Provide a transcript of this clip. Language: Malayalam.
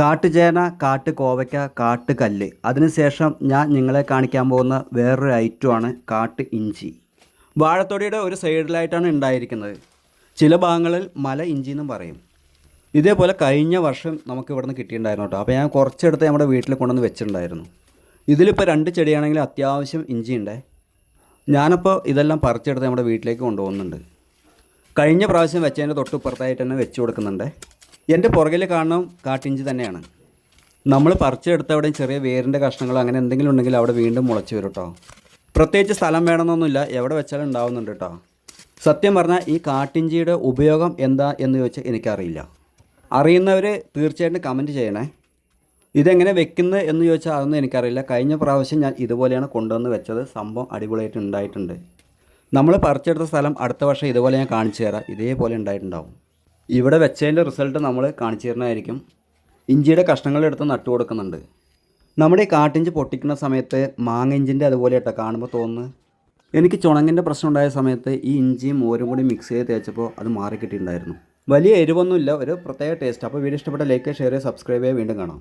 കാട്ടുചേന, കാട്ടുകോവയ്ക്ക, കാട്ടുകല്ല്. അതിനുശേഷം ഞാൻ നിങ്ങളെ കാണിക്കാൻ പോകുന്ന വേറൊരു ഐറ്റമാണ് കാട്ട് ഇഞ്ചി. വാഴത്തൊടിയുടെ ഒരു സൈഡിലായിട്ടാണ് ഉണ്ടായിരിക്കുന്നത്. ചില ഭാഗങ്ങളിൽ മല ഇഞ്ചി എന്നും പറയും. ഇതേപോലെ കഴിഞ്ഞ വർഷം നമുക്ക് ഇവിടുന്ന് കിട്ടിയിട്ടുണ്ടായിരുന്നു കേട്ടോ. അപ്പോൾ ഞാൻ കുറച്ചെടുത്ത് നമ്മുടെ വീട്ടിൽ കൊണ്ടുവന്ന് വെച്ചിട്ടുണ്ടായിരുന്നു. ഇതിലിപ്പോൾ 2 ചെടിയാണെങ്കിൽ അത്യാവശ്യം ഇഞ്ചി ഉണ്ട്. ഞാനപ്പോൾ ഇതെല്ലാം പറിച്ചെടുത്ത് നമ്മുടെ വീട്ടിലേക്ക് കൊണ്ടുപോകുന്നുണ്ട്. കഴിഞ്ഞ പ്രാവശ്യം വെച്ചതിൻ്റെ തൊട്ടിപ്പുറത്തായിട്ട് തന്നെ വെച്ച് കൊടുക്കുന്നുണ്ട്. എൻ്റെ പുറകിൽ കാണുന്ന കാട്ടിഞ്ചി തന്നെയാണ്. നമ്മൾ പറിച്ചെടുത്ത അവിടെ ചെറിയ വേരിൻ്റെ കഷ്ണങ്ങൾ അങ്ങനെ എന്തെങ്കിലും ഉണ്ടെങ്കിൽ അവിടെ വീണ്ടും മുളച്ച് വരും കേട്ടോ. പ്രത്യേകിച്ച് സ്ഥലം വേണമെന്നൊന്നുമില്ല, എവിടെ വെച്ചാലും ഉണ്ടാവുന്നുണ്ട് കേട്ടോ. സത്യം പറഞ്ഞാൽ ഈ കാട്ടിഞ്ചിയുടെ ഉപയോഗം എന്താ എന്ന് ചോദിച്ചാൽ എനിക്കറിയില്ല. അറിയുന്നവർ തീർച്ചയായിട്ടും കമൻറ്റ് ചെയ്യണേ. ഇതെങ്ങനെ വെക്കുന്നത് എന്ന് ചോദിച്ചാൽ അതൊന്നും എനിക്കറിയില്ല. കഴിഞ്ഞ പ്രാവശ്യം ഞാൻ ഇതുപോലെയാണ് കൊണ്ടുവന്ന് വെച്ചത്. സംഭവം അടിപൊളിയായിട്ട് ഉണ്ടായിട്ടുണ്ട്. നമ്മൾ പറിച്ചെടുത്ത സ്ഥലം അടുത്ത വർഷം ഇതുപോലെ ഞാൻ കാണിച്ചു തരാം. ഇതേപോലെ ഉണ്ടായിട്ടുണ്ടാവും. ഇവിടെ വെച്ചതിൻ്റെ റിസൾട്ട് നമ്മൾ കാണിച്ചു തരുന്നതായിരിക്കും. ഇഞ്ചിയുടെ കഷ്ണങ്ങളെടുത്ത് നട്ടു കൊടുക്കുന്നുണ്ട്. നമ്മുടെ ഈ കാട്ടിഞ്ചി പൊട്ടിക്കുന്ന സമയത്ത് മാങ്ങ ഇഞ്ചിൻ്റെ അതുപോലെ കേട്ടോ കാണുമ്പോൾ തോന്നുന്നു. എനിക്ക് ചുണങ്ങിൻ്റെ പ്രശ്നം ഉണ്ടായ സമയത്ത് ഈ ഇഞ്ചിയും മോരും കൂടി മിക്സ് ചെയ്ത് തേച്ചപ്പോൾ അത് മാറി കിട്ടിയിട്ടുണ്ടായിരുന്നു. വലിയ എരിവൊന്നുമില്ല, ഒരു പ്രത്യേക ടേസ്റ്റ്. അപ്പോൾ വീഡിയോ ഇഷ്ടപ്പെട്ട ലൈക്ക്, ഷെയർ, സബ്സ്ക്രൈബ് ചെയ്യുക. വീണ്ടും കാണാം.